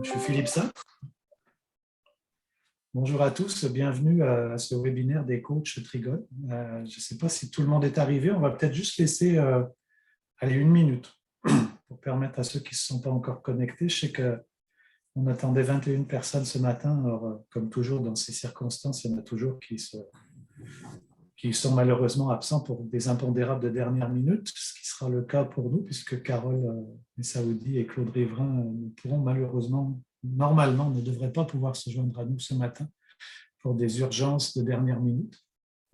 Je suis Philippe Sartre. Bonjour à tous, bienvenue à ce webinaire des coachs Trigone. Je ne sais pas si tout le monde est arrivé, on va peut-être juste laisser une minute pour permettre à ceux qui ne se sont pas encore connectés. Je sais qu'on attendait 21 personnes ce matin, alors comme toujours dans ces circonstances, il y en a toujours qui sont malheureusement absents pour des impondérables de dernière minute, ce qui sera le cas pour nous, puisque Carole Messaoudi et Claude Riverain ne pourront malheureusement, normalement, ne devraient pas pouvoir se joindre à nous ce matin pour des urgences de dernière minute.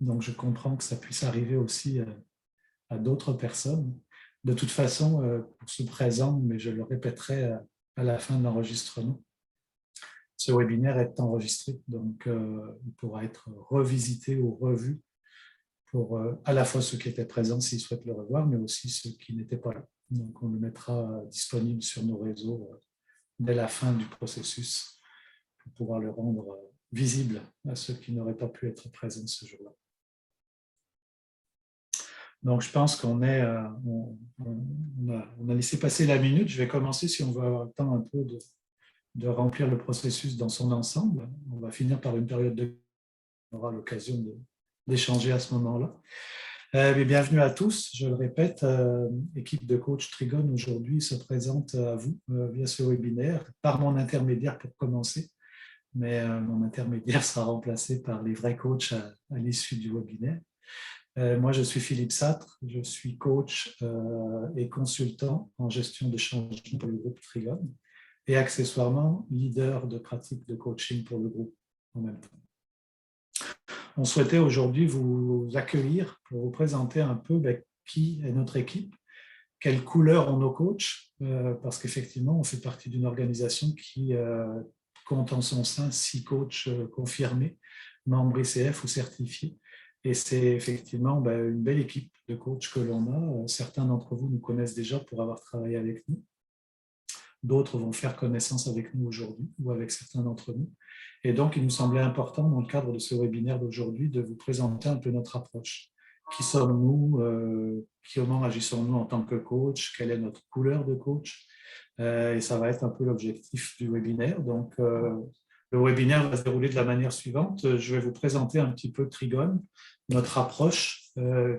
Donc, je comprends que ça puisse arriver aussi à d'autres personnes. De toute façon, pour ce présent, mais je le répéterai à la fin de l'enregistrement, ce webinaire est enregistré, donc il pourra être revisité ou revu pour à la fois ceux qui étaient présents s'ils souhaitent le revoir, mais aussi ceux qui n'étaient pas là. Donc, on le mettra disponible sur nos réseaux dès la fin du processus pour pouvoir le rendre visible à ceux qui n'auraient pas pu être présents ce jour-là. Donc, je pense qu'on on a laissé passer la minute. Je vais commencer, si on veut avoir le temps un peu de remplir le processus dans son ensemble. On va finir par une période de... On aura l'occasion d'échanger à ce moment-là. Bienvenue à tous. Je le répète, équipe de coach Trigone aujourd'hui se présente à vous via ce webinaire par mon intermédiaire pour commencer. Mais mon intermédiaire sera remplacé par les vrais coachs à l'issue du webinaire. Moi, je suis Philippe Sartre, je suis coach et consultant en gestion de changement pour le groupe Trigone et accessoirement leader de pratique de coaching pour le groupe en même temps. On souhaitait aujourd'hui vous accueillir pour vous présenter un peu qui est notre équipe, quelle couleur ont nos coachs, parce qu'effectivement, on fait partie d'une organisation qui compte en son sein 6 coachs confirmés, membres ICF ou certifiés. Et c'est effectivement une belle équipe de coachs que l'on a. Certains d'entre vous nous connaissent déjà pour avoir travaillé avec nous. D'autres vont faire connaissance avec nous aujourd'hui ou avec certains d'entre nous. Et donc, il nous semblait important, dans le cadre de ce webinaire d'aujourd'hui, de vous présenter un peu notre approche. Qui sommes-nous? Comment agissons-nous en tant que coach? Quelle est notre couleur de coach? Et ça va être un peu l'objectif du webinaire. Donc, le webinaire va se dérouler de la manière suivante. Je vais vous présenter un petit peu Trigone, notre approche,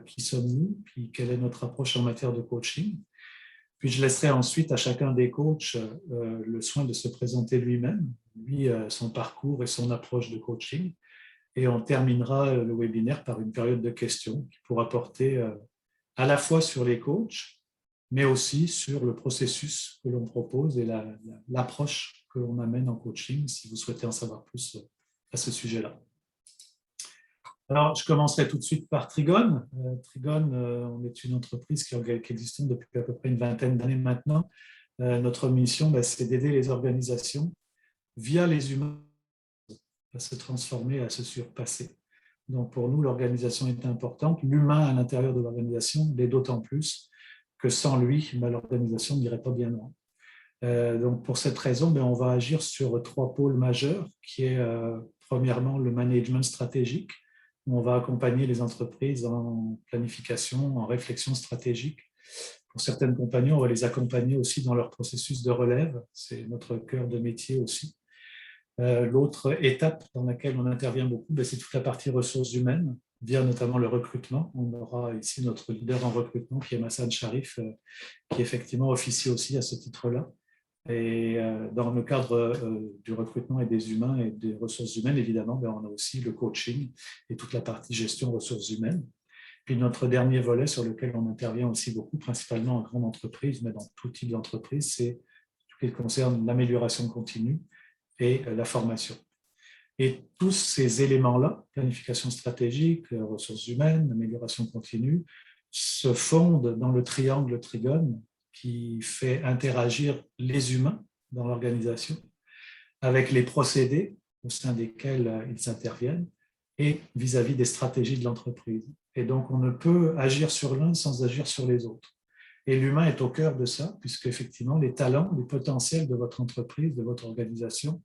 qui sommes-nous, puis quelle est notre approche en matière de coaching. Puis je laisserai ensuite à chacun des coachs le soin de se présenter lui-même, son parcours et son approche de coaching. Et on terminera le webinaire par une période de questions qui pourra porter à la fois sur les coachs, mais aussi sur le processus que l'on propose et l'approche que l'on amène en coaching, si vous souhaitez en savoir plus à ce sujet-là. Alors, je commencerai tout de suite par Trigone. Trigone, on est une entreprise qui existe depuis à peu près une vingtaine d'années maintenant. Notre mission, c'est d'aider les organisations via les humains à se transformer, à se surpasser. Donc, pour nous, l'organisation est importante. L'humain à l'intérieur de l'organisation l'est d'autant plus que sans lui, l'organisation n'irait pas bien loin. Donc, pour cette raison, on va agir sur 3 pôles majeurs, qui est premièrement le management stratégique. On va accompagner les entreprises en planification, en réflexion stratégique. Pour certaines compagnies, on va les accompagner aussi dans leur processus de relève. C'est notre cœur de métier aussi. L'autre étape dans laquelle on intervient beaucoup, c'est toute la partie ressources humaines, via notamment le recrutement. On aura ici notre leader en recrutement, qui est Massan Sharif, qui effectivement officie aussi à ce titre-là. Et dans le cadre du recrutement et des humains et des ressources humaines, évidemment, on a aussi le coaching et toute la partie gestion ressources humaines. Puis notre dernier volet sur lequel on intervient aussi beaucoup, principalement en grande entreprise, mais dans tout type d'entreprise, c'est tout ce qui concerne l'amélioration continue et la formation. Et tous ces éléments-là, planification stratégique, ressources humaines, amélioration continue, se fondent dans le triangle Trigone qui fait interagir les humains dans l'organisation avec les procédés au sein desquels ils interviennent et vis-à-vis des stratégies de l'entreprise. Et donc, on ne peut agir sur l'un sans agir sur les autres. Et l'humain est au cœur de ça, puisque effectivement, les talents, les potentiels de votre entreprise, de votre organisation,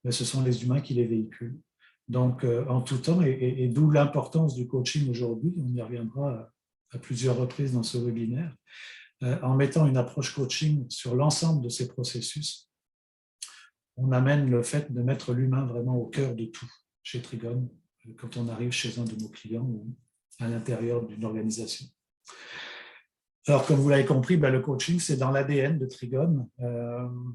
ce sont les humains qui les véhiculent. Donc, en tout temps, et d'où l'importance du coaching aujourd'hui, on y reviendra à plusieurs reprises dans ce webinaire, en mettant une approche coaching sur l'ensemble de ces processus, on amène le fait de mettre l'humain vraiment au cœur de tout chez Trigone, quand on arrive chez un de nos clients ou à l'intérieur d'une organisation. Alors, comme vous l'avez compris, le coaching, c'est dans l'ADN de Trigone.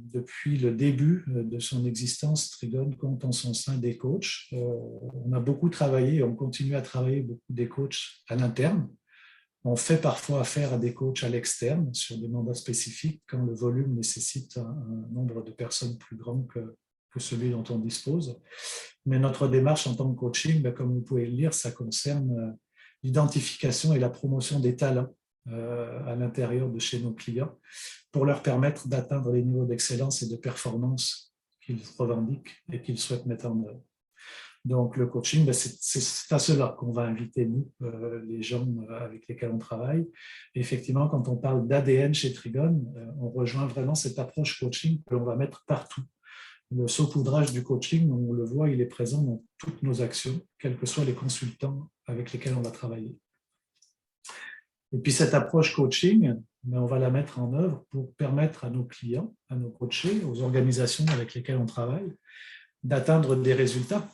Depuis le début de son existence, Trigone compte en son sein des coachs. On a beaucoup travaillé et on continue à travailler beaucoup des coachs à l'interne. On fait parfois affaire à des coachs à l'externe sur des mandats spécifiques quand le volume nécessite un nombre de personnes plus grand que celui dont on dispose. Mais notre démarche en tant que coaching, comme vous pouvez le lire, ça concerne l'identification et la promotion des talents à l'intérieur de chez nos clients pour leur permettre d'atteindre les niveaux d'excellence et de performance qu'ils revendiquent et qu'ils souhaitent mettre en œuvre. Donc, le coaching, c'est à cela qu'on va inviter, nous, les gens avec lesquels on travaille. Et effectivement, quand on parle d'ADN chez Trigone, on rejoint vraiment cette approche coaching que l'on va mettre partout. Le saupoudrage du coaching, on le voit, il est présent dans toutes nos actions, quels que soient les consultants avec lesquels on va travailler. Et puis, cette approche coaching, on va la mettre en œuvre pour permettre à nos clients, à nos coachés, aux organisations avec lesquelles on travaille, d'atteindre des résultats.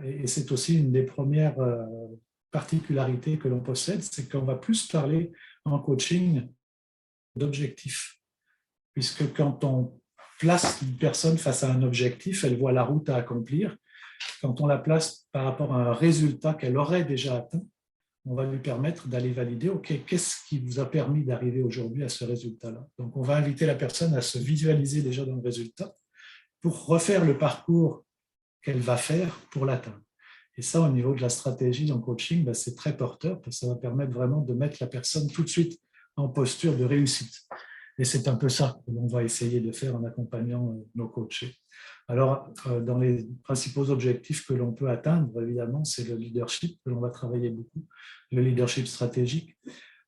Et c'est aussi une des premières particularités que l'on possède, c'est qu'on va plus parler en coaching d'objectifs. Puisque quand on place une personne face à un objectif, elle voit la route à accomplir. Quand on la place par rapport à un résultat qu'elle aurait déjà atteint, on va lui permettre d'aller valider, OK, qu'est-ce qui vous a permis d'arriver aujourd'hui à ce résultat-là? Donc, on va inviter la personne à se visualiser déjà dans le résultat pour refaire le parcours qu'elle va faire pour l'atteindre. Et ça, au niveau de la stratégie en coaching, c'est très porteur parce que ça va permettre vraiment de mettre la personne tout de suite en posture de réussite. Et c'est un peu ça que l'on va essayer de faire en accompagnant nos coachés. Alors, dans les principaux objectifs que l'on peut atteindre, évidemment, c'est le leadership, que l'on va travailler beaucoup, le leadership stratégique.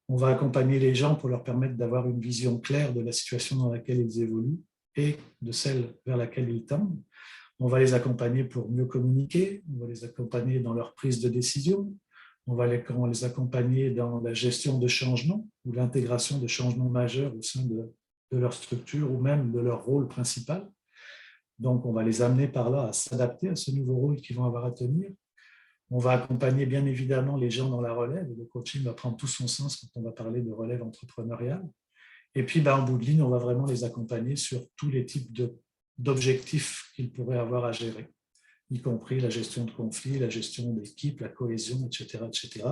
On va accompagner les gens pour leur permettre d'avoir une vision claire de la situation dans laquelle ils évoluent et de celle vers laquelle ils tendent. On va les accompagner pour mieux communiquer, on va les accompagner dans leur prise de décision, on va les accompagner dans la gestion de changements ou l'intégration de changements majeurs au sein de leur structure ou même de leur rôle principal. Donc, on va les amener par là à s'adapter à ce nouveau rôle qu'ils vont avoir à tenir. On va accompagner bien évidemment les gens dans la relève. Le coaching va prendre tout son sens quand on va parler de relève entrepreneuriale. Et puis, en bout de ligne, on va vraiment les accompagner sur tous les types d'objectifs qu'ils pourraient avoir à gérer, y compris la gestion de conflits, la gestion d'équipe, la cohésion, etc., etc.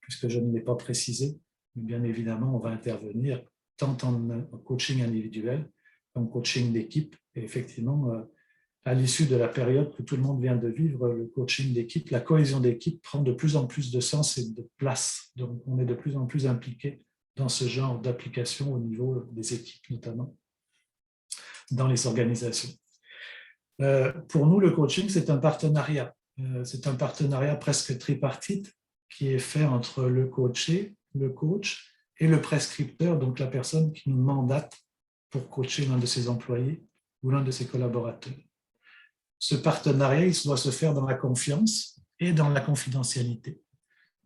Puisque je ne l'ai pas précisé, mais bien évidemment, on va intervenir tant en coaching individuel qu'en coaching d'équipe. Et effectivement, à l'issue de la période que tout le monde vient de vivre, le coaching d'équipe, la cohésion d'équipe prend de plus en plus de sens et de place. Donc, on est de plus en plus impliqué dans ce genre d'application au niveau des équipes, notamment dans les organisations. Pour nous, le coaching, c'est un partenariat. C'est un partenariat presque tripartite qui est fait entre le coaché, le coach et le prescripteur, donc la personne qui nous mandate pour coacher l'un de ses employés ou l'un de ses collaborateurs. Ce partenariat, il doit se faire dans la confiance et dans la confidentialité.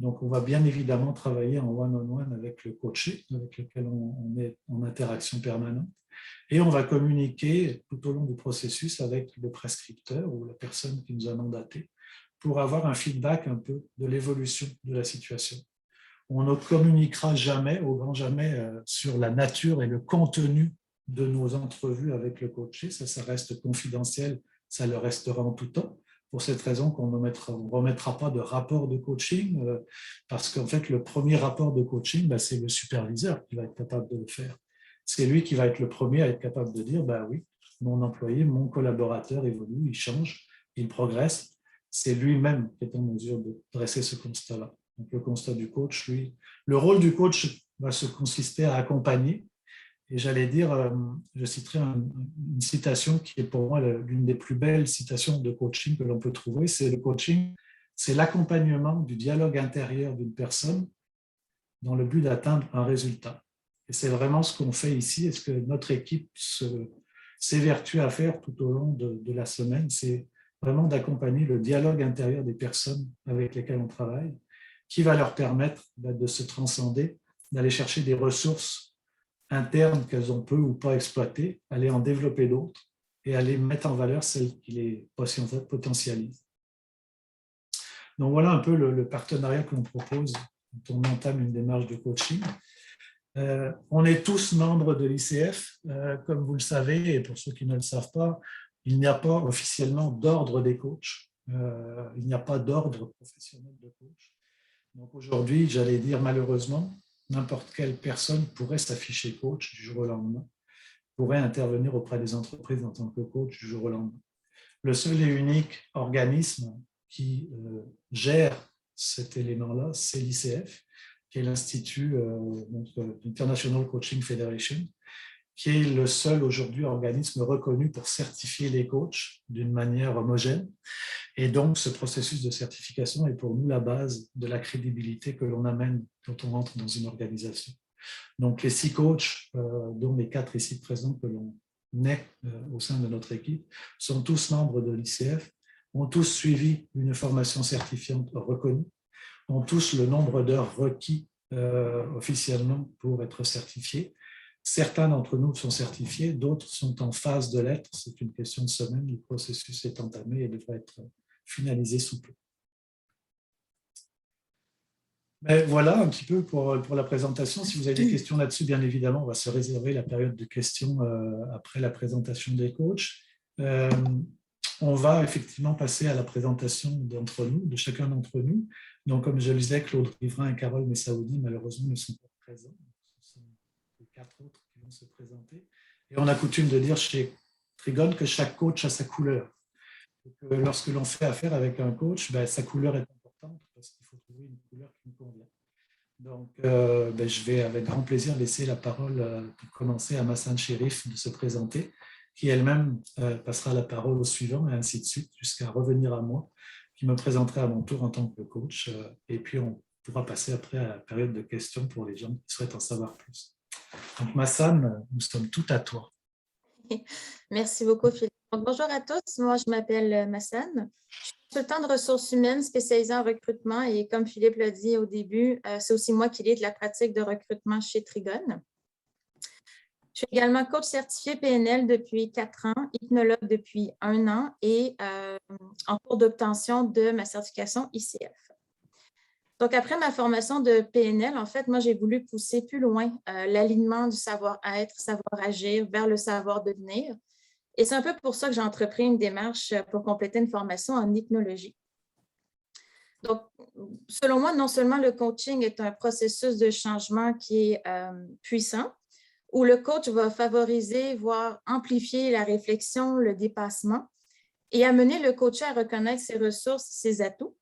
Donc, on va bien évidemment travailler en one-on-one avec le coaché, avec lequel on est en interaction permanente. Et on va communiquer tout au long du processus avec le prescripteur ou la personne qui nous a mandaté pour avoir un feedback un peu de l'évolution de la situation. On ne communiquera jamais, au grand jamais, sur la nature et le contenu de nos entrevues avec le coaché. Ça reste confidentiel, ça le restera en tout temps. Pour cette raison qu'on ne remettra pas de rapport de coaching, parce qu'en fait, le premier rapport de coaching, c'est le superviseur qui va être capable de le faire. C'est lui qui va être le premier à être capable de dire, oui, mon employé, mon collaborateur évolue, il change, il progresse. C'est lui-même qui est en mesure de dresser ce constat-là. Donc, le constat du coach, lui, le rôle du coach va se consister à accompagner. Et j'allais dire, je citerai une citation qui est pour moi l'une des plus belles citations de coaching que l'on peut trouver. C'est le coaching, c'est l'accompagnement du dialogue intérieur d'une personne dans le but d'atteindre un résultat. Et c'est vraiment ce qu'on fait ici et ce que notre équipe s'évertue à faire tout au long de la semaine. C'est vraiment d'accompagner le dialogue intérieur des personnes avec lesquelles on travaille, qui va leur permettre de se transcender, d'aller chercher des ressources internes qu'elles ont peu ou pas exploitées, aller en développer d'autres et aller mettre en valeur celles qui les potentialisent. Donc voilà un peu le partenariat que l'on propose quand on entame une démarche de coaching. On est tous membres de l'ICF, comme vous le savez, et pour ceux qui ne le savent pas, il n'y a pas officiellement d'ordre des coachs. Il n'y a pas d'ordre professionnel de coach. Donc aujourd'hui, j'allais dire malheureusement, n'importe quelle personne pourrait s'afficher coach du jour au lendemain, pourrait intervenir auprès des entreprises en tant que coach du jour au lendemain. Le seul et unique organisme qui gère cet élément-là, c'est l'ICF, qui est l'Institut International Coaching Federation, qui est le seul aujourd'hui organisme reconnu pour certifier les coachs d'une manière homogène. Et donc, ce processus de certification est pour nous la base de la crédibilité que l'on amène quand on entre dans une organisation. Donc, les 6 coachs, dont les 4 ici présents que l'on est au sein de notre équipe, sont tous membres de l'ICF, ont tous suivi une formation certifiante reconnue, ont tous le nombre d'heures requis officiellement pour être certifiés. Certains d'entre nous sont certifiés, d'autres sont en phase de l'être. C'est une question de semaine, le processus est entamé et devrait être finalisé sous peu. Mais voilà un petit peu pour la présentation. Si vous avez des questions là-dessus, bien évidemment, on va se réserver la période de questions après la présentation des coachs. On va effectivement passer à la présentation d'entre nous, de chacun d'entre nous. Donc, comme je le disais, Claude Riverain et Carole Messaoudi, malheureusement, ne sont pas présents. Ce sont les 4 autres qui vont se présenter. Et on a coutume de dire chez Trigone que chaque coach a sa couleur. Et que lorsque l'on fait affaire avec un coach, sa couleur est importante parce qu'il faut trouver une couleur qui nous convient. Donc, je vais avec grand plaisir laisser la parole pour commencer à Massane Chérif de se présenter, qui elle-même passera la parole au suivant et ainsi de suite jusqu'à revenir à moi, qui me présenterai à mon tour en tant que coach. Et puis, on pourra passer après à la période de questions pour les gens qui souhaitent en savoir plus. Donc, Massane, nous sommes tout à toi. Merci beaucoup, Philippe. Donc, bonjour à tous. Moi, je m'appelle Massane. Je suis consultante de ressources humaines spécialisée en recrutement et comme Philippe l'a dit au début, c'est aussi moi qui lead la pratique de recrutement chez Trigone. Je suis également coach certifié PNL depuis 4 ans, hypnologue depuis 1 an et en cours d'obtention de ma certification ICF. Donc, après ma formation de PNL, en fait, moi, j'ai voulu pousser plus loin l'alignement du savoir-être, savoir-agir vers le savoir-devenir. Et c'est un peu pour ça que j'ai entrepris une démarche pour compléter une formation en hypnologie. Donc, selon moi, non seulement le coaching est un processus de changement qui est puissant, où le coach va favoriser, voire amplifier la réflexion, le dépassement et amener le coach à reconnaître ses ressources, ses atouts.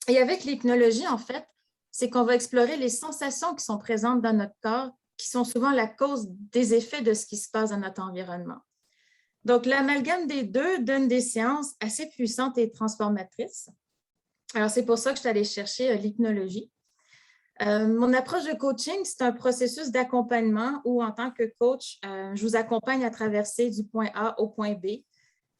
Et avec l'hypnologie, en fait, c'est qu'on va explorer les sensations qui sont présentes dans notre corps, qui sont souvent la cause des effets de ce qui se passe dans notre environnement. Donc, l'amalgame des deux donne des séances assez puissantes et transformatrices. Alors, c'est pour ça que je suis allée chercher l'hypnologie. Mon approche de coaching, c'est un processus d'accompagnement où, en tant que coach, je vous accompagne à traverser du point A au point B.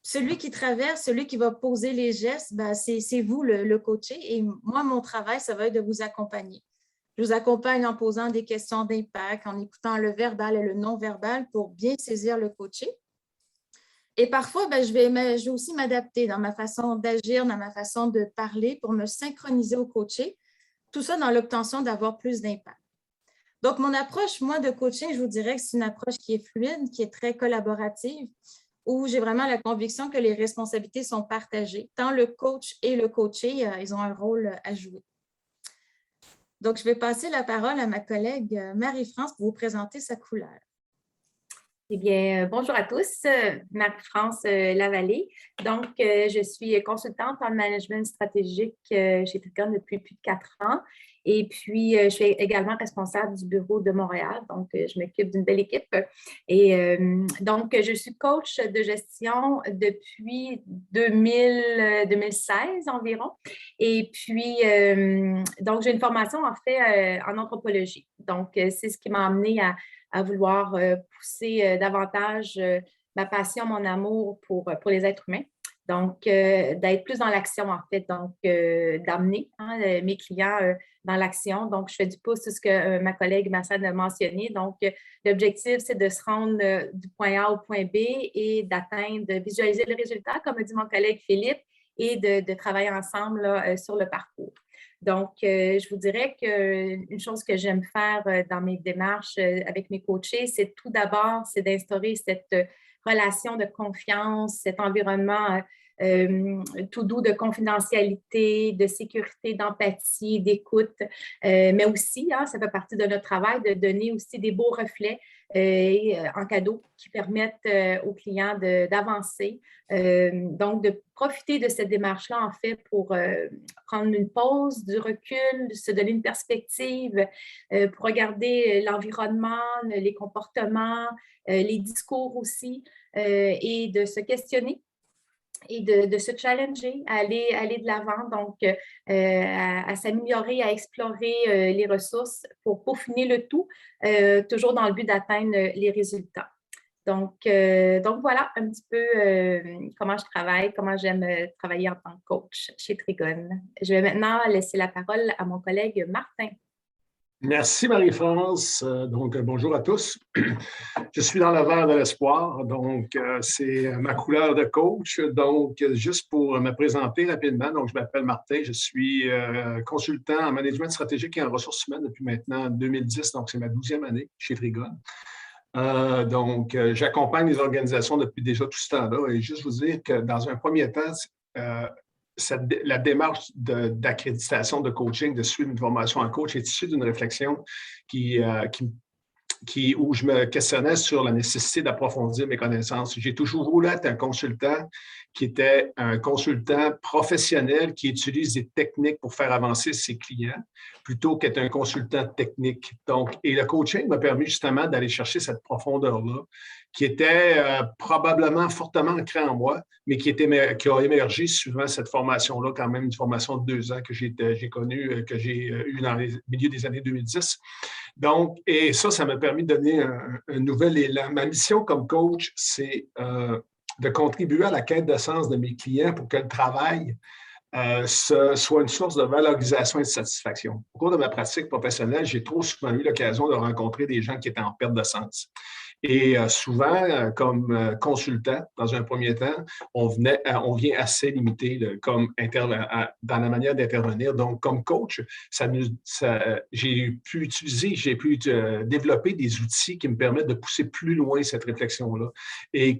Celui qui traverse, celui qui va poser les gestes, c'est vous le coaché. Et moi, mon travail, ça va être de vous accompagner. Je vous accompagne en posant des questions d'impact, en écoutant le verbal et le non-verbal pour bien saisir le coaché. Et parfois, je vais aussi m'adapter dans ma façon d'agir, dans ma façon de parler pour me synchroniser au coaché. Tout ça dans l'obtention d'avoir plus d'impact. Donc, mon approche, moi, de coaching, je vous dirais que c'est une approche qui est fluide, qui est très collaborative, où j'ai vraiment la conviction que les responsabilités sont partagées. Tant le coach et le coaché, ils ont un rôle à jouer. Donc, je vais passer la parole à ma collègue Marie-France pour vous présenter sa couleur. Eh bien, bonjour à tous, Marie-France Lavallée. Donc, je suis consultante en management stratégique chez Trigone depuis plus de 4 ans. Et puis, je suis également responsable du bureau de Montréal. Donc, je m'occupe d'une belle équipe. Et donc, je suis coach de gestion depuis 2016 environ. Et puis, donc, j'ai une formation en fait en anthropologie. Donc, c'est ce qui m'a amenée à vouloir pousser davantage ma passion, mon amour pour les êtres humains. Donc, d'être plus dans l'action, en fait, donc d'amener mes clients dans l'action. Donc, je fais du pouce sur ce que ma collègue Massad a mentionné. Donc, l'objectif, c'est de se rendre du point A au point B et d'atteindre, de visualiser le résultat, comme a dit mon collègue Philippe, et de travailler ensemble là, sur le parcours. Donc, je vous dirais qu'une chose que j'aime faire dans mes démarches avec mes coachés, c'est tout d'abord, c'est d'instaurer cette relation de confiance, cet environnement tout doux de confidentialité, de sécurité, d'empathie, d'écoute, mais aussi, ça fait partie de notre travail de donner aussi des beaux reflets en cadeau qui permettent aux clients d'avancer. Donc, de profiter de cette démarche-là, en fait, pour prendre une pause, du recul, se donner une perspective, pour regarder l'environnement, les comportements, les discours aussi, et de se questionner et de se challenger, à aller de l'avant, donc à s'améliorer, à explorer les ressources pour peaufiner le tout, toujours dans le but d'atteindre les résultats. Donc voilà un petit peu comment je travaille, comment j'aime travailler en tant que coach chez Trigone. Je vais maintenant laisser la parole à mon collègue Martin. Merci Marie-France. Donc, bonjour à tous. Je suis dans le vert de l'espoir, donc c'est ma couleur de coach. Donc, juste pour me présenter rapidement, donc je m'appelle Martin, je suis consultant en management stratégique et en ressources humaines depuis maintenant 2010, donc c'est ma 12e année chez Trigone. Donc, j'accompagne les organisations depuis déjà tout ce temps-là et juste vous dire que dans un premier temps, la démarche d'accréditation de coaching, de suivre une formation en coach est issue d'une réflexion où je me questionnais sur la nécessité d'approfondir mes connaissances. J'ai toujours voulu être un consultant qui était un consultant professionnel qui utilise des techniques pour faire avancer ses clients plutôt qu'être un consultant technique. Donc, et le coaching m'a permis justement d'aller chercher cette profondeur-là qui était probablement fortement ancrée en moi, mais qui a émergé suivant cette formation-là, quand même une formation de 2 ans que j'ai connue, que j'ai eue dans les milieux des années 2010. Donc, et ça m'a permis de donner un nouvel élan. Ma mission comme coach, c'est de contribuer à la quête de sens de mes clients pour que le travail soit une source de valorisation et de satisfaction. Au cours de ma pratique professionnelle, j'ai trop souvent eu l'occasion de rencontrer des gens qui étaient en perte de sens. Et souvent, comme consultant, dans un premier temps, on vient assez limité dans la manière d'intervenir. Donc, comme coach, j'ai pu développer des outils qui me permettent de pousser plus loin cette réflexion-là et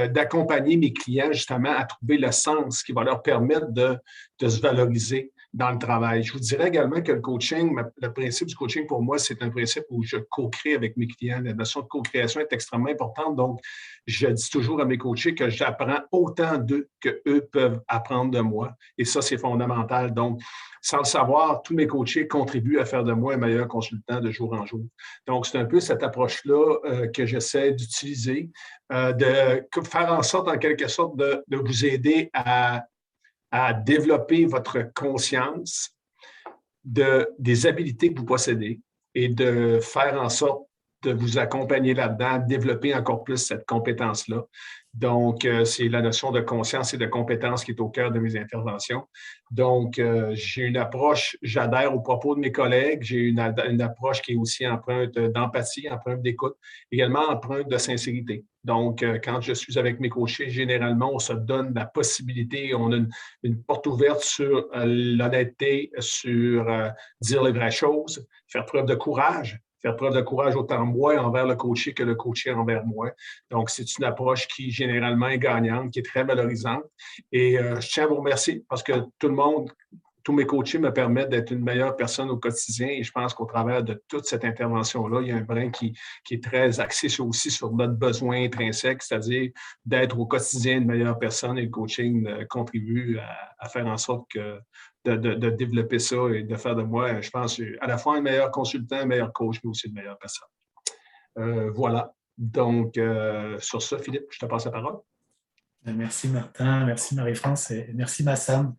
d'accompagner mes clients justement à trouver le sens qui va leur permettre de se valoriser dans le travail. Je vous dirais également que le coaching, le principe du coaching pour moi, c'est un principe où je co-crée avec mes clients. La notion de co-création est extrêmement importante. Donc, je dis toujours à mes coachés que j'apprends autant d'eux qu'eux peuvent apprendre de moi. Et ça, c'est fondamental. Donc, sans le savoir, tous mes coachés contribuent à faire de moi un meilleur consultant de jour en jour. Donc, c'est un peu cette approche-là que j'essaie d'utiliser, de faire en sorte, en quelque sorte, de vous aider à développer votre conscience des habiletés que vous possédez et de faire en sorte de vous accompagner là-dedans, développer encore plus cette compétence-là. Donc, c'est la notion de conscience et de compétence qui est au cœur de mes interventions. Donc, j'ai une approche, j'adhère aux propos de mes collègues, j'ai une approche qui est aussi empreinte d'empathie, empreinte d'écoute, également empreinte de sincérité. Donc, quand je suis avec mes coachés, généralement, on se donne la possibilité, on a une porte ouverte sur l'honnêteté, sur dire les vraies choses, faire preuve de courage. Faire preuve de courage autant moi envers le coaché que le coaché envers moi. Donc, c'est une approche qui généralement est gagnante, qui est très valorisante. Et je tiens à vous remercier parce que tous mes coachés me permettent d'être une meilleure personne au quotidien. Et je pense qu'au travers de toute cette intervention-là, il y a un brin qui est très axé aussi sur notre besoin intrinsèque, c'est-à-dire d'être au quotidien une meilleure personne. Et le coaching contribue à faire en sorte de développer ça et de faire de moi, je pense, à la fois un meilleur consultant, un meilleur coach, mais aussi une meilleure personne. Voilà. Donc, sur ça, Philippe, je te passe la parole. Merci Martin, merci Marie-France et merci Massam.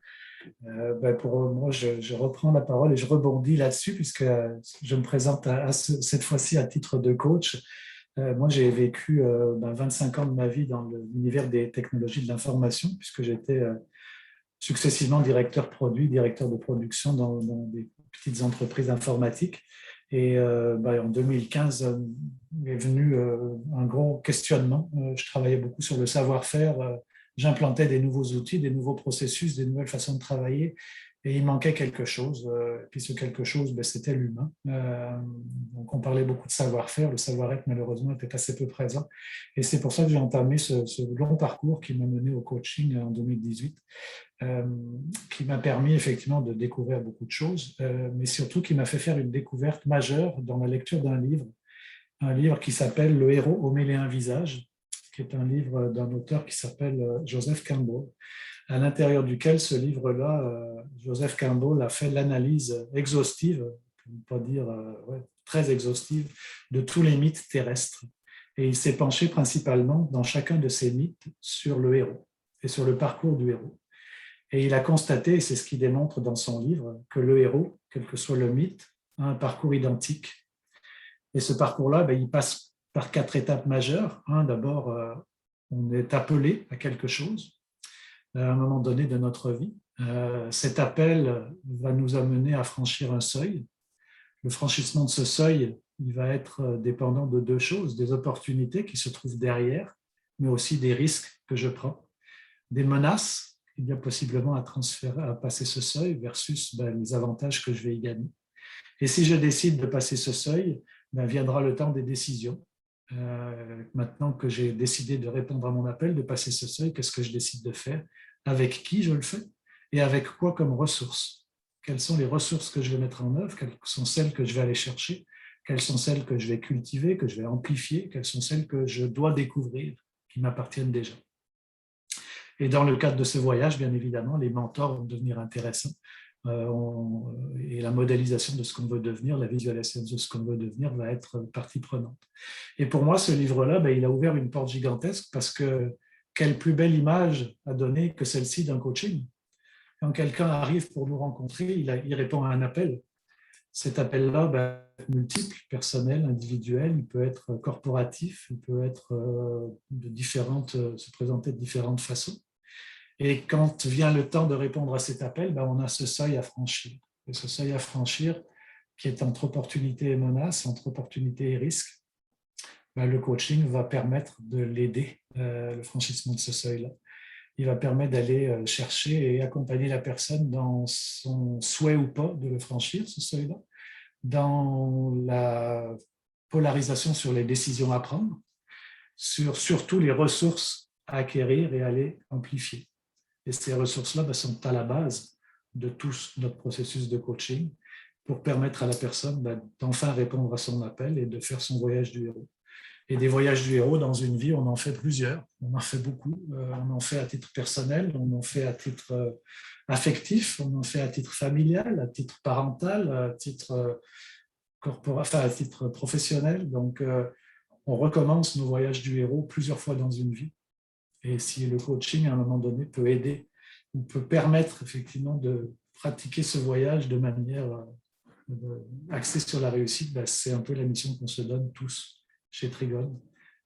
Pour moi, je reprends la parole et je rebondis là-dessus puisque je me présente cette fois-ci à titre de coach. Moi, j'ai vécu 25 ans de ma vie dans l'univers des technologies de l'information, puisque j'étais successivement directeur produit, directeur de production dans des petites entreprises informatiques. Et en 2015 est venu un gros questionnement. Je travaillais beaucoup sur le savoir-faire. J'implantais des nouveaux outils, des nouveaux processus, des nouvelles façons de travailler. Et il manquait quelque chose. Puis ce quelque chose, c'était l'humain. Donc on parlait beaucoup de savoir-faire. Le savoir-être, malheureusement, était assez peu présent. Et c'est pour ça que j'ai entamé ce long parcours qui m'a mené au coaching en 2018. Qui m'a permis effectivement de découvrir beaucoup de choses, mais surtout qui m'a fait faire une découverte majeure dans la lecture d'un livre qui s'appelle « Le héros au mille et un visages », qui est un livre d'un auteur qui s'appelle Joseph Campbell, à l'intérieur duquel ce livre-là, Joseph Campbell a fait l'analyse exhaustive, pour ne pas dire très exhaustive, de tous les mythes terrestres. Et il s'est penché principalement dans chacun de ces mythes sur le héros et sur le parcours du héros. Et il a constaté, et c'est ce qu'il démontre dans son livre, que le héros, quel que soit le mythe, a un parcours identique. Et ce parcours-là, il passe par 4 étapes majeures. D'abord, on est appelé à quelque chose à un moment donné de notre vie. Cet appel va nous amener à franchir un seuil. Le franchissement de ce seuil, il va être dépendant de 2 choses, des opportunités qui se trouvent derrière, mais aussi des risques que je prends, des menaces il y a possiblement à passer ce seuil versus les avantages que je vais y gagner. Et si je décide de passer ce seuil, viendra le temps des décisions. Maintenant que j'ai décidé de répondre à mon appel, de passer ce seuil, qu'est-ce que je décide de faire? Avec qui je le fais? Et avec quoi comme ressources? Quelles sont les ressources que je vais mettre en œuvre? Quelles sont celles que je vais aller chercher? Quelles sont celles que je vais cultiver, que je vais amplifier? Quelles sont celles que je dois découvrir, qui m'appartiennent déjà? Et dans le cadre de ce voyage, bien évidemment, les mentors vont devenir intéressants. Et la modélisation de ce qu'on veut devenir, la visualisation de ce qu'on veut devenir va être partie prenante. Et pour moi, ce livre-là, il a ouvert une porte gigantesque parce que quelle plus belle image à donner que celle-ci d'un coaching. Quand quelqu'un arrive pour nous rencontrer, il répond à un appel. Cet appel-là, multiple, personnel, individuel, il peut être corporatif, il peut être se présenter de différentes façons. Et quand vient le temps de répondre à cet appel, on a ce seuil à franchir. Et ce seuil à franchir, qui est entre opportunité et menace, entre opportunité et risque, le coaching va permettre de l'aider, le franchissement de ce seuil-là. Il va permettre d'aller chercher et accompagner la personne dans son souhait ou pas de le franchir, ce seuil-là, dans la polarisation sur les décisions à prendre, sur surtout les ressources à acquérir et à les amplifier. Et ces ressources-là sont à la base de tout notre processus de coaching pour permettre à la personne d'enfin répondre à son appel et de faire son voyage du héros. Et des voyages du héros dans une vie, on en fait plusieurs, on en fait beaucoup. On en fait à titre personnel, on en fait à titre affectif, on en fait à titre familial, à titre parental, à titre à titre professionnel. Donc, on recommence nos voyages du héros plusieurs fois dans une vie. Et si le coaching, à un moment donné, peut aider ou peut permettre effectivement de pratiquer ce voyage de manière axée sur la réussite, c'est un peu la mission qu'on se donne tous chez Trigone.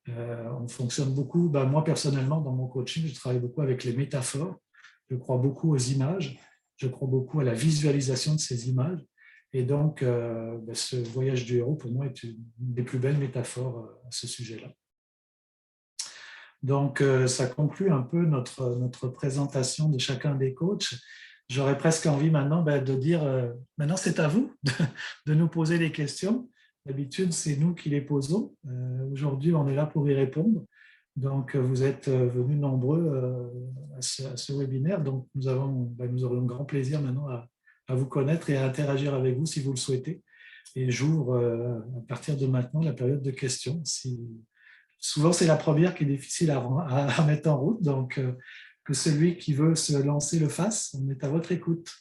On fonctionne beaucoup. Moi, personnellement, dans mon coaching, je travaille beaucoup avec les métaphores. Je crois beaucoup aux images. Je crois beaucoup à la visualisation de ces images. Et donc, ce voyage du héros, pour moi, est une des plus belles métaphores à ce sujet-là. Donc, ça conclut un peu notre présentation de chacun des coachs. J'aurais presque envie maintenant de dire, maintenant c'est à vous de nous poser des questions. D'habitude, c'est nous qui les posons. Aujourd'hui, on est là pour y répondre. Donc, vous êtes venus nombreux à ce webinaire. Donc, nous aurons un grand plaisir maintenant à vous connaître et à interagir avec vous si vous le souhaitez. Et j'ouvre à partir de maintenant la période de questions. Souvent, c'est la première qui est difficile à mettre en route. Donc, que celui qui veut se lancer le fasse. On est à votre écoute.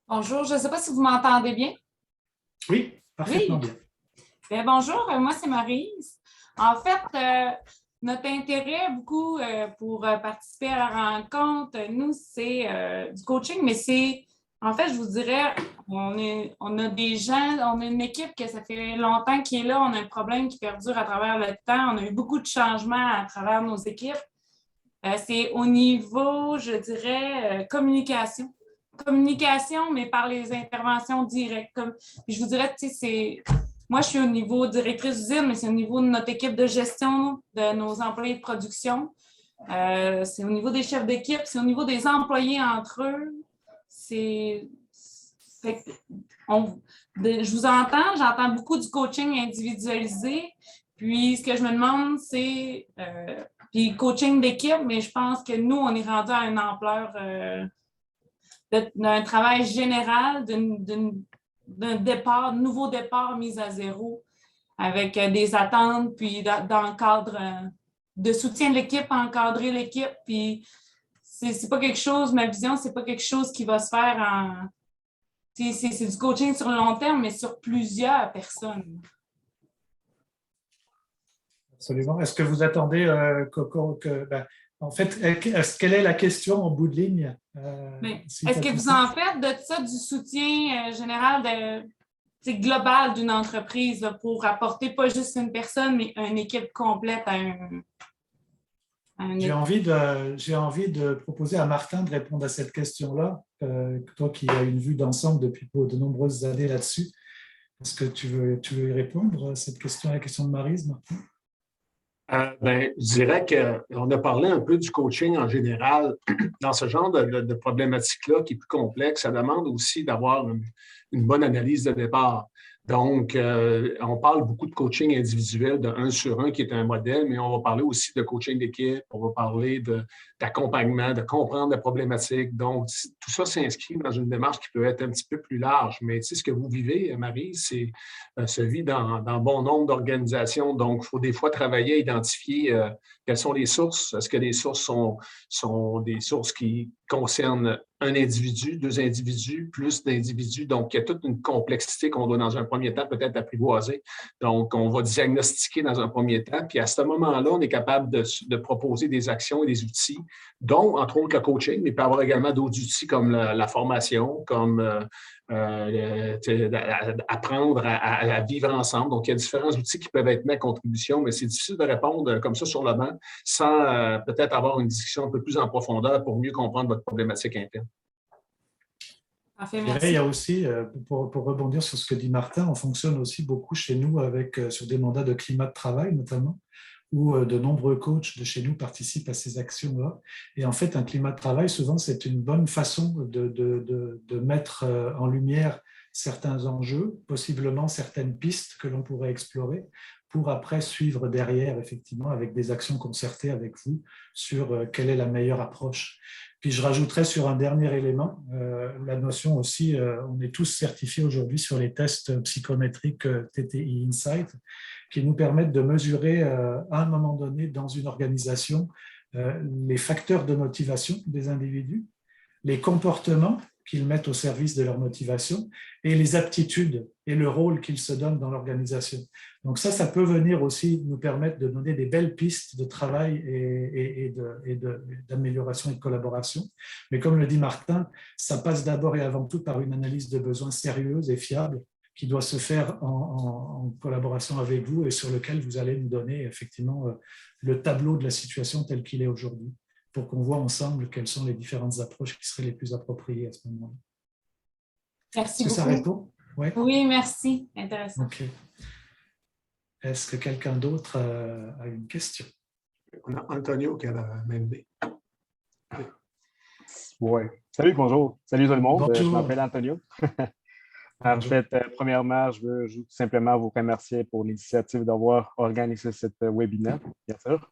Bonjour, je ne sais pas si vous m'entendez bien. Oui, parfaitement bien. Bien, bonjour, moi c'est Maryse. En fait, notre intérêt beaucoup pour participer à la rencontre, nous, c'est du coaching, mais c'est En fait, je vous dirais, on a des gens, on a une équipe que ça fait longtemps qui est là, on a un problème qui perdure à travers le temps, on a eu beaucoup de changements à travers nos équipes. C'est au niveau, je dirais, communication. Communication, mais par les interventions directes. Puis je vous dirais, tu sais, moi, je suis au niveau directrice d'usine, mais c'est au niveau de notre équipe de gestion, de nos employés de production. C'est au niveau des chefs d'équipe, c'est au niveau des employés entre eux. Je vous entends, j'entends beaucoup du coaching individualisé. Puis, ce que je me demande, c'est puis coaching d'équipe, mais je pense que nous, on est rendu à une ampleur d'un travail général, d'un départ, nouveau départ mis à zéro, avec des attentes, puis d'encadre, de soutien de l'équipe, encadrer l'équipe, puis c'est pas quelque chose, ma vision, c'est pas quelque chose qui va se faire en... C'est du coaching sur le long terme, mais sur plusieurs personnes. Absolument. Est-ce que vous attendez en fait, quelle est la question en bout de ligne? Est-ce que vous en faites de ça du soutien général global d'une entreprise là, pour apporter pas juste une personne, mais une équipe complète à J'ai envie de proposer à Martin de répondre à cette question-là. Toi qui as une vue d'ensemble depuis de nombreuses années là-dessus, est-ce que tu veux y répondre à cette question, à la question de Maryse, Martin? Je dirais qu'on a parlé un peu du coaching en général. Dans ce genre de problématique-là qui est plus complexe, ça demande aussi d'avoir une bonne analyse de départ. Donc, on parle beaucoup de coaching individuel de 1 sur 1 qui est un modèle, mais on va parler aussi de coaching d'équipe, on va parler d'accompagnement, de comprendre la problématique. Donc, tout ça s'inscrit dans une démarche qui peut être un petit peu plus large. Mais tu sais, ce que vous vivez, Marie, se vit dans bon nombre d'organisations. Donc, il faut des fois travailler à identifier quelles sont les sources. Est-ce que les sources sont des sources qui concernent un individu, 2 individus, plus d'individus. Donc, il y a toute une complexité qu'on doit, dans un premier temps, peut-être apprivoiser. Donc, on va diagnostiquer dans un premier temps. Puis, à ce moment-là, on est capable de proposer des actions et des outils, dont, entre autres, le coaching, mais il peut y avoir également d'autres outils comme la formation, comme apprendre à vivre ensemble. Donc, il y a différents outils qui peuvent être mis à contribution, mais c'est difficile de répondre comme ça sur le banc sans peut-être avoir une discussion un peu plus en profondeur pour mieux comprendre votre problématique interne. Parfait, merci. Il y a aussi, pour rebondir sur ce que dit Martin, on fonctionne aussi beaucoup chez nous sur des mandats de climat de travail notamment, où de nombreux coachs de chez nous participent à ces actions-là. Et en fait, un climat de travail, souvent, c'est une bonne façon de mettre en lumière certains enjeux, possiblement certaines pistes que l'on pourrait explorer, pour après suivre derrière, effectivement, avec des actions concertées avec vous sur quelle est la meilleure approche. Puis je rajouterais sur un dernier élément, la notion aussi, on est tous certifiés aujourd'hui sur les tests psychométriques TTI Insight, qui nous permettent de mesurer à un moment donné dans une organisation les facteurs de motivation des individus, les comportements qu'ils mettent au service de leur motivation et les aptitudes et le rôle qu'ils se donnent dans l'organisation. Donc ça peut venir aussi nous permettre de donner des belles pistes de travail et d'amélioration et de collaboration. Mais comme le dit Martin, ça passe d'abord et avant tout par une analyse de besoins sérieuse et fiable qui doit se faire en collaboration avec vous et sur lequel vous allez nous donner effectivement le tableau de la situation tel qu'il est aujourd'hui, pour qu'on voit ensemble quelles sont les différentes approches qui seraient les plus appropriées à ce moment-là. Merci beaucoup. Ça répond? Ouais. Oui, merci. Intéressant. Okay. Est-ce que quelqu'un d'autre a une question? On a Antonio qui a la main levée. Oui. Salut, bonjour. Salut tout le monde. Bonjour. Je m'appelle Antonio. En fait, premièrement, je veux simplement vous remercier pour l'initiative d'avoir organisé ce webinaire, bien sûr.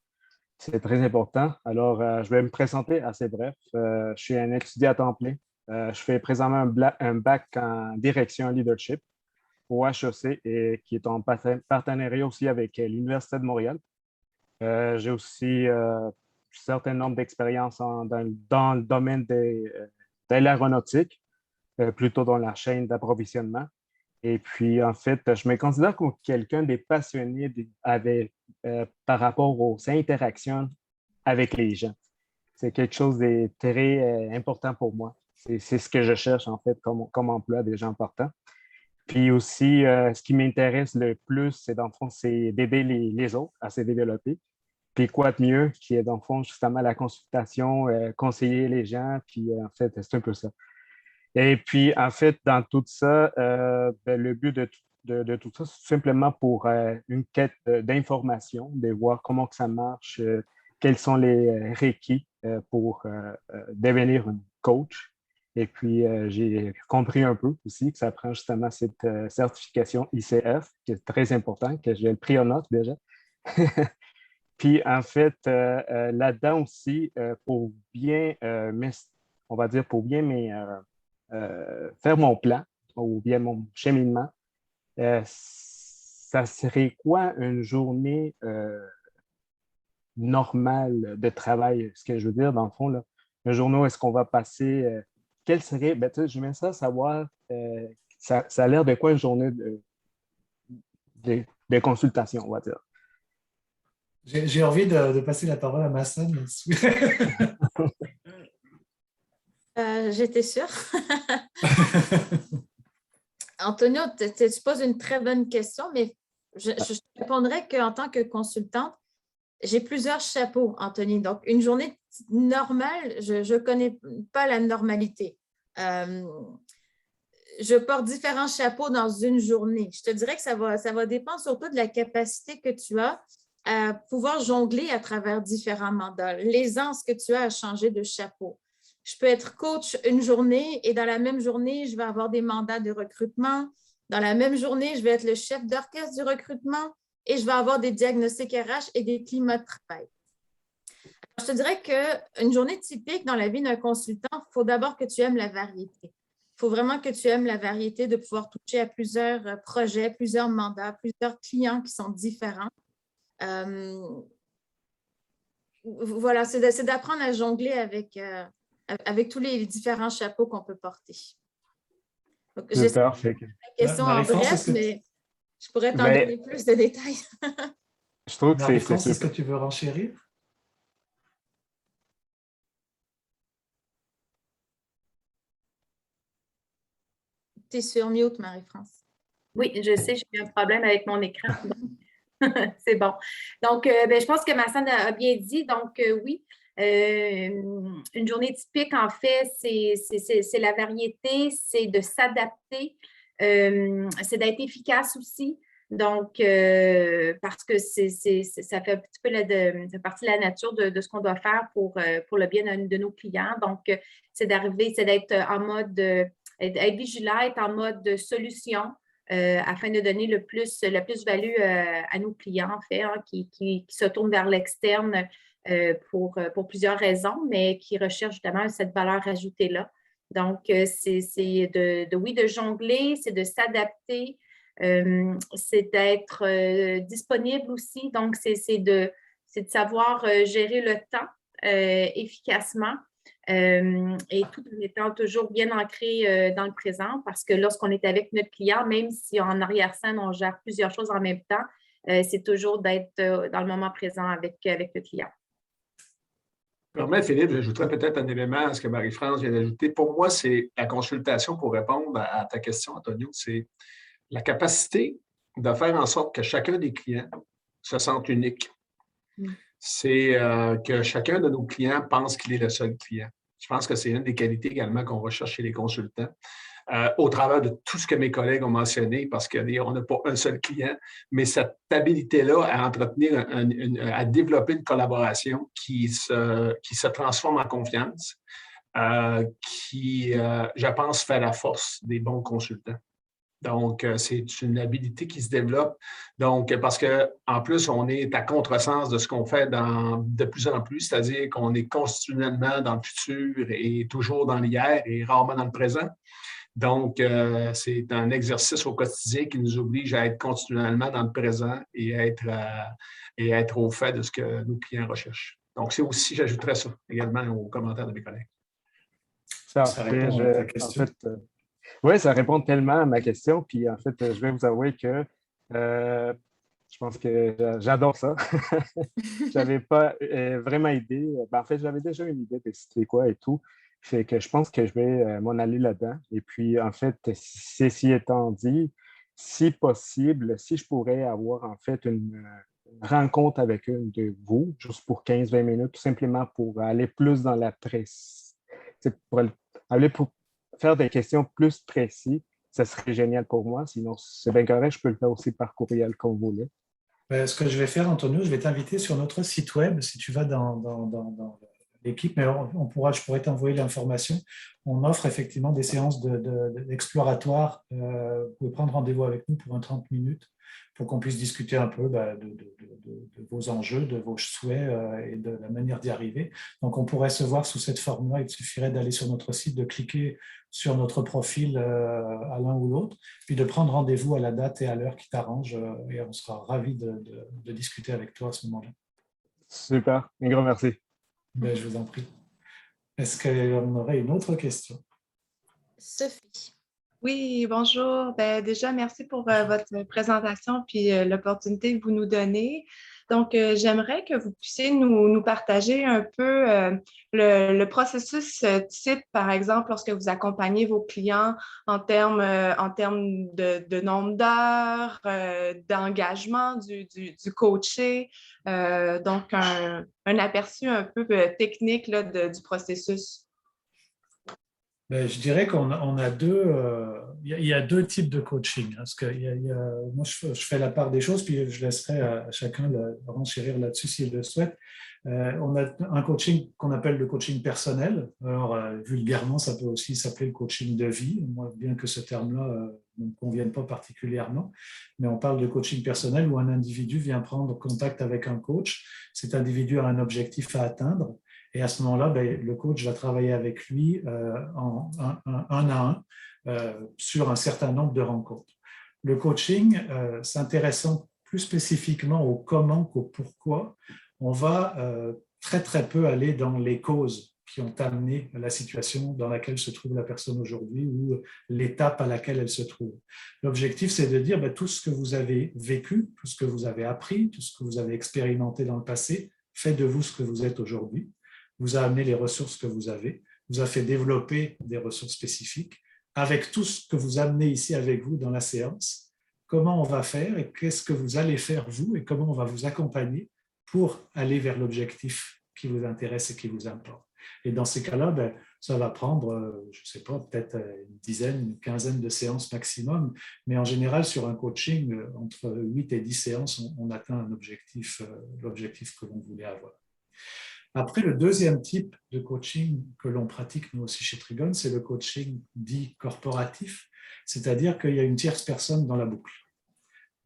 C'est très important. Alors, je vais me présenter assez bref. Je suis un étudiant à temps plein. Je fais présentement un bac en direction leadership au HEC et qui est en partenariat aussi avec l'Université de Montréal. J'ai aussi un certain nombre d'expériences dans le domaine de l'aéronautique, plutôt dans la chaîne d'approvisionnement. Et puis, en fait, je me considère comme quelqu'un des passionnés par rapport aux interactions avec les gens. C'est quelque chose de très important pour moi. c'est ce que je cherche, en fait, comme emploi des gens partants. Puis aussi, ce qui m'intéresse le plus, c'est, dans le fond, c'est d'aider les autres à se développer. Puis quoi de mieux qui est, dans le fond, justement, la consultation, conseiller les gens, puis en fait, c'est un peu ça. Et puis, en fait, dans tout ça, le but de tout ça, c'est simplement pour une quête d'information, de voir comment que ça marche, quels sont les requis pour devenir un coach. Et puis, j'ai compris un peu aussi que ça prend justement cette certification ICF, qui est très important, que j'ai pris en note déjà. Puis, en fait, là-dedans aussi, pour bien, on va dire, pour bien faire mon plan ou bien mon cheminement, ça serait quoi une journée normale de travail? Ce que je veux dire, dans le fond, là, un journée où est-ce qu'on va passer, quelle serait, ben, tu sais, j'aimerais ça savoir, ça a l'air de quoi une journée de consultation, on va dire. J'ai envie de passer la parole à Masson. J'étais sûre. Antonio, tu poses une très bonne question, mais je répondrais qu'en tant que consultante, j'ai plusieurs chapeaux, Anthony. Donc, une journée normale, je ne connais pas la normalité. Je porte différents chapeaux dans une journée. Je te dirais que ça va dépendre surtout de la capacité que tu as à pouvoir jongler à travers différents mandats, l'aisance que tu as à changer de chapeau. Je peux être coach une journée et dans la même journée, je vais avoir des mandats de recrutement. Dans la même journée, je vais être le chef d'orchestre du recrutement et je vais avoir des diagnostics RH et des climats de travail. Alors, je te dirais qu'une journée typique dans la vie d'un consultant, il faut d'abord que tu aimes la variété. Il faut vraiment que tu aimes la variété de pouvoir toucher à plusieurs projets, plusieurs mandats, plusieurs clients qui sont différents. Voilà, c'est d'apprendre à jongler avec tous les différents chapeaux qu'on peut porter. J'essaie de répondre à la question en bref, mais je pourrais t'en donner plus de détails. Je trouve que Marie-France, est-ce que tu veux renchérir? Tu es sur mute, Marie-France. Oui, je sais, j'ai eu un problème avec mon écran. C'est bon. Donc, je pense que Masson a bien dit. Donc, oui, une journée typique, en fait, c'est la variété, c'est de s'adapter, c'est d'être efficace aussi. Donc, parce que ça fait un petit peu partie de la nature de ce qu'on doit faire pour le bien de nos clients. Donc, c'est d'être en mode, être vigilant, être en mode de solution. Afin de donner la plus-value à nos clients, en fait, qui se tournent vers l'externe pour plusieurs raisons, mais qui recherchent justement cette valeur ajoutée-là. Donc, c'est de jongler, c'est de s'adapter, c'est d'être disponible aussi. Donc, c'est de savoir gérer le temps efficacement. Et tout en étant toujours bien ancré dans le présent, parce que lorsqu'on est avec notre client, même si en arrière-scène, on gère plusieurs choses en même temps, c'est toujours d'être dans le moment présent avec le client. Permets, Philippe, j'ajouterais peut-être un élément à ce que Marie-France vient d'ajouter. Pour moi, c'est la consultation pour répondre à ta question, Antonio, c'est la capacité de faire en sorte que chacun des clients se sente unique. C'est que chacun de nos clients pense qu'il est le seul client. Je pense que c'est une des qualités également qu'on recherche chez les consultants. Au travers de tout ce que mes collègues ont mentionné, parce qu'on n'a pas un seul client, mais cette habilité-là à entretenir, à développer une collaboration qui se transforme en confiance, qui, je pense, fait la force des bons consultants. Donc, c'est une habilité qui se développe. Donc, parce qu'en plus, on est à contresens de ce qu'on fait de plus en plus, c'est-à-dire qu'on est continuellement dans le futur et toujours dans l'hier et rarement dans le présent. Donc, c'est un exercice au quotidien qui nous oblige à être continuellement dans le présent et être au fait de ce que nos clients recherchent. Donc, c'est aussi, j'ajouterais ça également aux commentaires de mes collègues. Ça répond à ta question. Oui, ça répond tellement à ma question. Puis en fait, je vais vous avouer que je pense que j'adore ça. Je n'avais pas vraiment idée. En fait, j'avais déjà une idée de c'était quoi et tout. Fait que je pense que je vais m'en aller là-dedans. Et puis, en fait, ceci étant dit, si possible, si je pourrais avoir en fait une rencontre avec une de vous, juste pour 15-20 minutes, tout simplement pour aller plus dans la presse, pour aller pour faire des questions plus précises, ça serait génial pour moi. Sinon, c'est bien correct, je peux le faire aussi par courriel comme vous voulez. Ce que je vais faire, Antonio, je vais t'inviter sur notre site web, si tu vas dans l'équipe, mais je pourrais t'envoyer l'information. On offre effectivement des séances exploratoires. Vous pouvez prendre rendez-vous avec nous pour 30 minutes pour qu'on puisse discuter un peu de vos enjeux, de vos souhaits et de la manière d'y arriver. Donc, on pourrait se voir sous cette forme-là. Il suffirait d'aller sur notre site, de cliquer sur notre profil à l'un ou l'autre, puis de prendre rendez-vous à la date et à l'heure qui t'arrange et on sera ravis de discuter avec toi à ce moment-là. Super, un grand merci. Ben, je vous en prie. Est-ce qu'on aurait une autre question? Sophie. Oui, bonjour. Ben, déjà, merci pour votre présentation puis l'opportunité que vous nous donnez. Donc, j'aimerais que vous puissiez nous partager un peu le processus type, par exemple, lorsque vous accompagnez vos clients en termes de nombre d'heures, d'engagement du coaché. Donc, un aperçu un peu technique là, du processus. Ben, je dirais qu'on a il y a deux types de coaching. Parce que moi, je fais la part des choses, puis je laisserai à chacun renchérir là-dessus s'il le souhaite. On a un coaching qu'on appelle le coaching personnel. Alors, vulgairement, ça peut aussi s'appeler le coaching de vie, moi, bien que ce terme-là ne me convienne pas particulièrement. Mais on parle de coaching personnel où un individu vient prendre contact avec un coach. Cet individu a un objectif à atteindre. Et à ce moment-là, le coach va travailler avec lui un à un sur un certain nombre de rencontres. Le coaching, s'intéressant plus spécifiquement au comment qu'au pourquoi, on va très très peu aller dans les causes qui ont amené la situation dans laquelle se trouve la personne aujourd'hui ou l'étape à laquelle elle se trouve. L'objectif, c'est de dire tout ce que vous avez vécu, tout ce que vous avez appris, tout ce que vous avez expérimenté dans le passé, fait de vous ce que vous êtes aujourd'hui, vous a amené les ressources que vous avez, vous a fait développer des ressources spécifiques. Avec tout ce que vous amenez ici avec vous dans la séance, comment on va faire et qu'est-ce que vous allez faire vous et comment on va vous accompagner pour aller vers l'objectif qui vous intéresse et qui vous importe. Et dans ces cas-là, ça va prendre, je ne sais pas, peut-être une dizaine, une quinzaine de séances maximum, mais en général, sur un coaching, entre 8 et 10 séances, on atteint un objectif, l'objectif que l'on voulait avoir. Après, le deuxième type de coaching que l'on pratique, nous aussi chez Trigon, c'est le coaching dit corporatif, c'est-à-dire qu'il y a une tierce personne dans la boucle.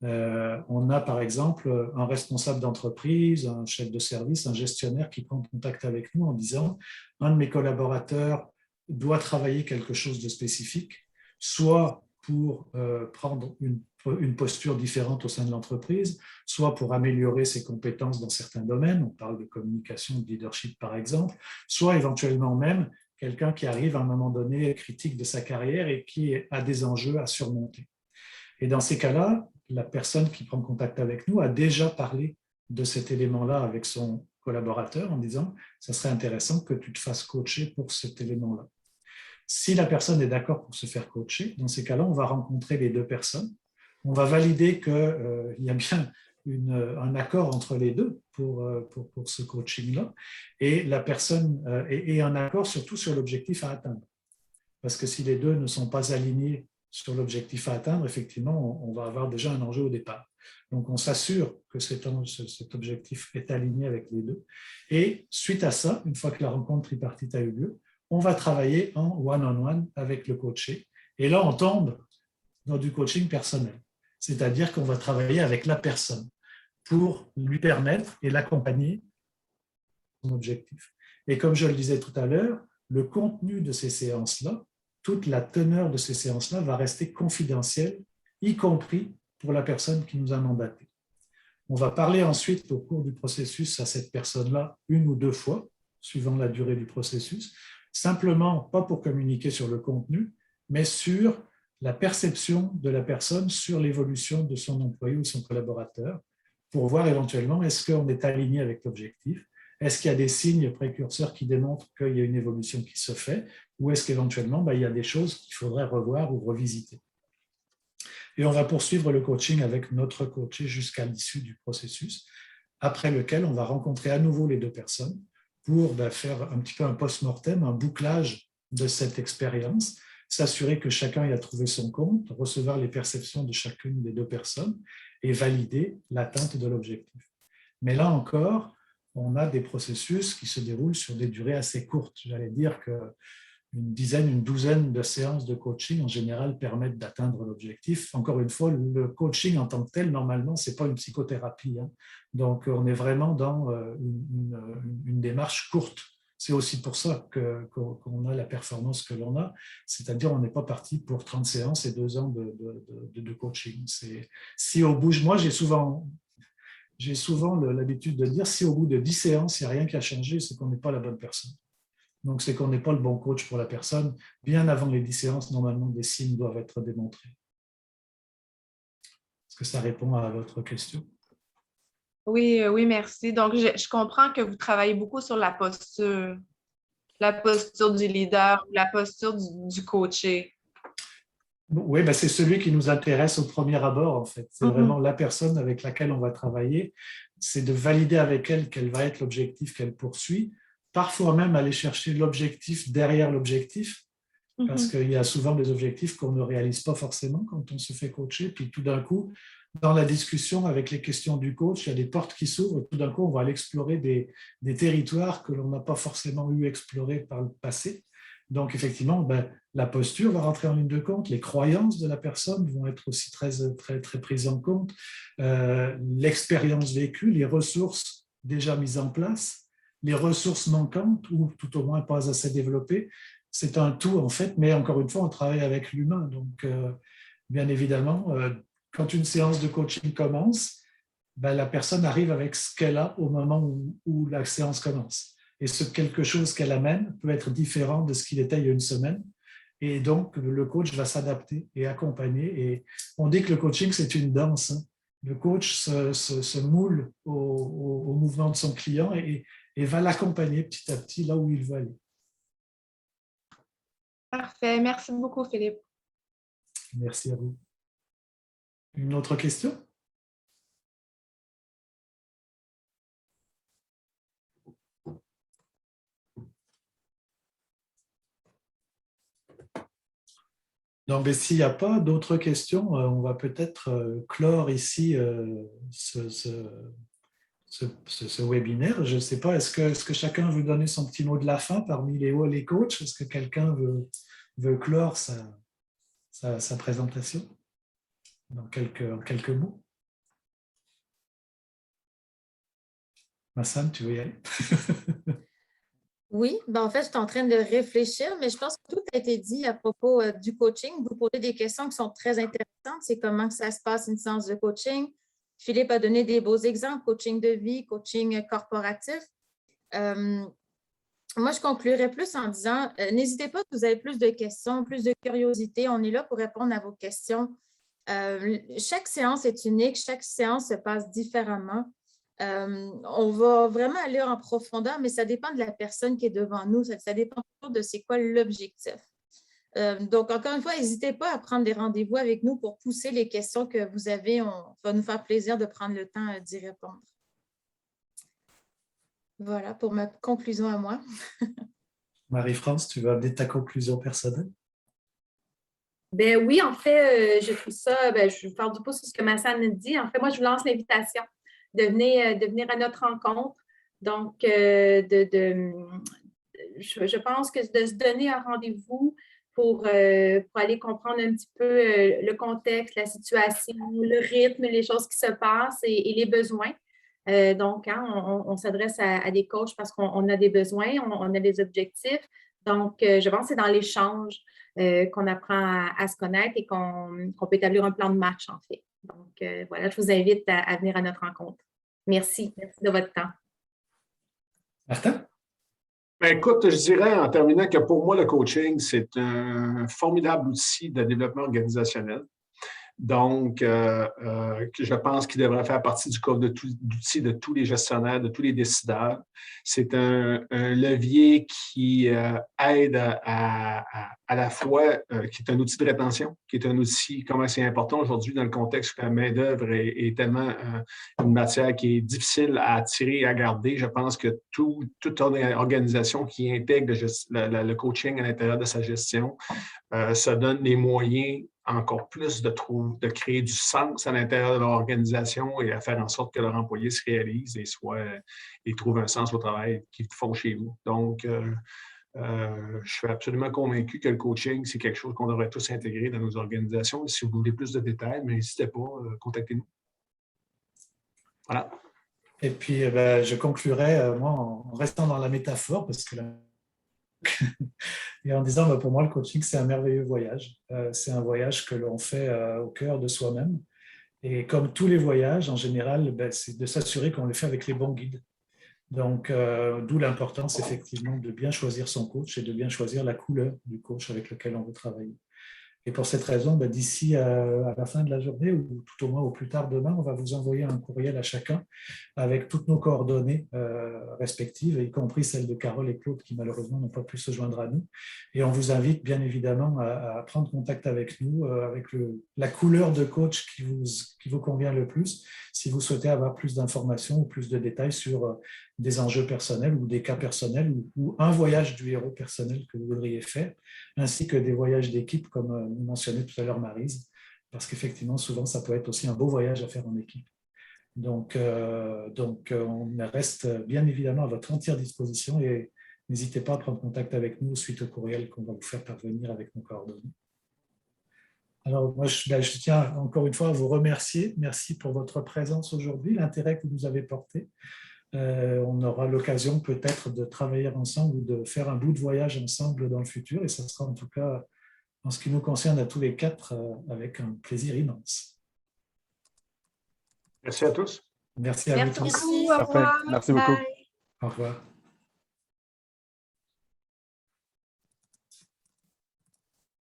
On a par exemple un responsable d'entreprise, un chef de service, un gestionnaire qui prend contact avec nous en disant « un de mes collaborateurs doit travailler quelque chose de spécifique, soit pour prendre une posture différente au sein de l'entreprise, soit pour améliorer ses compétences dans certains domaines, on parle de communication, de leadership par exemple, soit éventuellement même quelqu'un qui arrive à un moment donné critique de sa carrière et qui a des enjeux à surmonter. » Et dans ces cas-là, la personne qui prend contact avec nous a déjà parlé de cet élément-là avec son collaborateur en disant « ça serait intéressant que tu te fasses coacher pour cet élément-là ». Si la personne est d'accord pour se faire coacher, dans ces cas-là, on va rencontrer les deux personnes. On va valider qu'il y a bien un accord entre les deux pour ce coaching-là et la personne et un accord surtout sur l'objectif à atteindre. Parce que si les deux ne sont pas alignés sur l'objectif à atteindre, effectivement, on va avoir déjà un enjeu au départ. Donc, on s'assure que cet objectif est aligné avec les deux. Et suite à ça, une fois que la rencontre tripartite a eu lieu, on va travailler en one-on-one avec le coaché. Et là, on tombe dans du coaching personnel. C'est-à-dire qu'on va travailler avec la personne pour lui permettre et l'accompagner son objectif. Et comme je le disais tout à l'heure, le contenu de ces séances-là, toute la teneur de ces séances-là va rester confidentielle, y compris pour la personne qui nous a mandaté. On va parler ensuite au cours du processus à cette personne-là une ou deux fois, suivant la durée du processus, simplement pas pour communiquer sur le contenu, mais sur la perception de la personne sur l'évolution de son employé ou son collaborateur, pour voir éventuellement est-ce qu'on est aligné avec l'objectif, Est-ce qu'il y a des signes précurseurs qui démontrent qu'il y a une évolution qui se fait, ou est-ce qu'éventuellement, il y a des choses qu'il faudrait revoir ou revisiter. Et on va poursuivre le coaching avec notre coaché jusqu'à l'issue du processus, après lequel on va rencontrer à nouveau les deux personnes pour faire un petit peu un post-mortem, un bouclage de cette expérience, s'assurer que chacun y a trouvé son compte, recevoir les perceptions de chacune des deux personnes et valider l'atteinte de l'objectif. Mais là encore, on a des processus qui se déroulent sur des durées assez courtes. J'allais dire qu'une dizaine, une douzaine de séances de coaching en général permettent d'atteindre l'objectif. Encore une fois, le coaching en tant que tel, normalement, ce n'est pas une psychothérapie. Donc, on est vraiment dans une démarche courte. C'est aussi pour ça qu'on a la performance que l'on a, c'est-à-dire on n'est pas parti pour 30 séances et 2 ans de coaching. Si au bout, moi j'ai souvent l'habitude de dire, si au bout de 10 séances, il n'y a rien qui a changé, c'est qu'on n'est pas la bonne personne. Donc c'est qu'on n'est pas le bon coach pour la personne. Bien avant les 10 séances, normalement, des signes doivent être démontrés. Est-ce que ça répond à votre question? Oui, oui, merci. Donc, je comprends que vous travaillez beaucoup sur la posture du leader, la posture du coaché. Oui, c'est celui qui nous intéresse au premier abord, en fait. C'est vraiment la personne avec laquelle on va travailler. C'est de valider avec elle quel va être l'objectif qu'elle poursuit. Parfois même aller chercher l'objectif derrière l'objectif, parce qu'il y a souvent des objectifs qu'on ne réalise pas forcément quand on se fait coacher. Puis tout d'un coup, dans la discussion avec les questions du coach, il y a des portes qui s'ouvrent. Tout d'un coup, on va aller explorer des territoires que l'on n'a pas forcément eu explorés par le passé. Donc, effectivement, la posture va rentrer en ligne de compte, les croyances de la personne vont être aussi très, très, très prises en compte, l'expérience vécue, les ressources déjà mises en place, les ressources manquantes ou tout au moins pas assez développées. C'est un tout, en fait, mais encore une fois, on travaille avec l'humain. Donc, bien évidemment, quand une séance de coaching commence, la personne arrive avec ce qu'elle a au moment où la séance commence. Et ce quelque chose qu'elle amène peut être différent de ce qu'il était il y a une semaine. Et donc, le coach va s'adapter et accompagner. Et on dit que le coaching, c'est une danse. Le coach se moule au mouvement de son client et va l'accompagner petit à petit là où il veut aller. Parfait. Merci beaucoup, Philippe. Merci à vous. Une autre question? Donc, s'il n'y a pas d'autres questions, on va peut-être clore ici ce webinaire. Je ne sais pas, est-ce que chacun veut donner son petit mot de la fin parmi les coachs? Est-ce que quelqu'un veut clore sa présentation en quelques mots? Massane, tu veux y aller? Oui, en fait, je suis en train de réfléchir, mais je pense que tout a été dit à propos du coaching. Vous posez des questions qui sont très intéressantes. C'est comment ça se passe une séance de coaching. Philippe a donné des beaux exemples, coaching de vie, coaching corporatif. Moi, je conclurai plus en disant, n'hésitez pas si vous avez plus de questions, plus de curiosité. On est là pour répondre à vos questions. Chaque séance est unique, chaque séance se passe différemment. On va vraiment aller en profondeur, mais ça dépend de la personne qui est devant nous. Ça dépend de c'est quoi l'objectif. Donc, encore une fois, n'hésitez pas à prendre des rendez-vous avec nous pour pousser les questions que vous avez. On va nous faire plaisir de prendre le temps d'y répondre. Voilà pour ma conclusion à moi. Marie-France, tu veux amener ta conclusion personnelle? Oui, en fait, je trouve ça, je vais faire du pouce sur ce que Massane dit. En fait, moi, je vous lance l'invitation de venir à notre rencontre. Donc, je pense que de se donner un rendez-vous pour aller comprendre un petit peu le contexte, la situation, le rythme, les choses qui se passent et les besoins. Donc, on s'adresse à des coachs parce qu'on a des besoins, on a des objectifs. Donc, je pense que c'est dans l'échange qu'on apprend à se connaître et qu'on peut établir un plan de match, en fait. Donc, voilà, je vous invite à venir à notre rencontre. Merci de votre temps. Martin? Écoute, je dirais en terminant que pour moi, le coaching, c'est un formidable outil de développement organisationnel. Donc, je pense qu'il devrait faire partie du coffre d'outils de tous les gestionnaires, de tous les décideurs. C'est un levier qui aide à la fois, qui est un outil de rétention, qui est un outil, comment c'est important aujourd'hui dans le contexte où la main-d'œuvre est tellement une matière qui est difficile à attirer et à garder. Je pense que toute organisation qui intègre le coaching à l'intérieur de sa gestion se donne les moyens encore plus de créer du sens à l'intérieur de leur organisation et à faire en sorte que leurs employés se réalisent et trouvent un sens au travail qu'ils font chez vous. Donc, je suis absolument convaincu que le coaching, c'est quelque chose qu'on devrait tous intégrer dans nos organisations. Si vous voulez plus de détails, mais n'hésitez pas, contactez-nous. Voilà. Et puis, je conclurai, moi, en restant dans la métaphore, parce que et en disant, pour moi, le coaching, c'est un merveilleux voyage. C'est un voyage que l'on fait au cœur de soi-même. Et comme tous les voyages, en général, c'est de s'assurer qu'on le fait avec les bons guides. Donc, d'où l'importance, effectivement, de bien choisir son coach et de bien choisir la couleur du coach avec lequel on veut travailler. Et pour cette raison, d'ici à la fin de la journée, ou tout au moins au plus tard demain, on va vous envoyer un courriel à chacun avec toutes nos coordonnées respectives, y compris celles de Carole et Claude qui malheureusement n'ont pas pu se joindre à nous. Et on vous invite bien évidemment à prendre contact avec nous, avec la couleur de coach qui vous convient le plus, si vous souhaitez avoir plus d'informations ou plus de détails sur des enjeux personnels ou des cas personnels ou un voyage du héros personnel que vous voudriez faire, ainsi que des voyages d'équipe, comme nous mentionnait tout à l'heure Maryse, parce qu'effectivement, souvent, ça peut être aussi un beau voyage à faire en équipe. Donc, on reste bien évidemment à votre entière disposition et n'hésitez pas à prendre contact avec nous suite au courriel qu'on va vous faire parvenir avec nos coordonnées. Alors, moi, je tiens encore une fois à vous remercier. Merci pour votre présence aujourd'hui, l'intérêt que vous nous avez porté. On aura l'occasion peut-être de travailler ensemble ou de faire un bout de voyage ensemble dans le futur et ça sera en tout cas, en ce qui nous concerne à tous les quatre, avec un plaisir immense. Merci à tous. Merci à vous tous. Merci beaucoup. Au revoir. Merci beaucoup. Au revoir.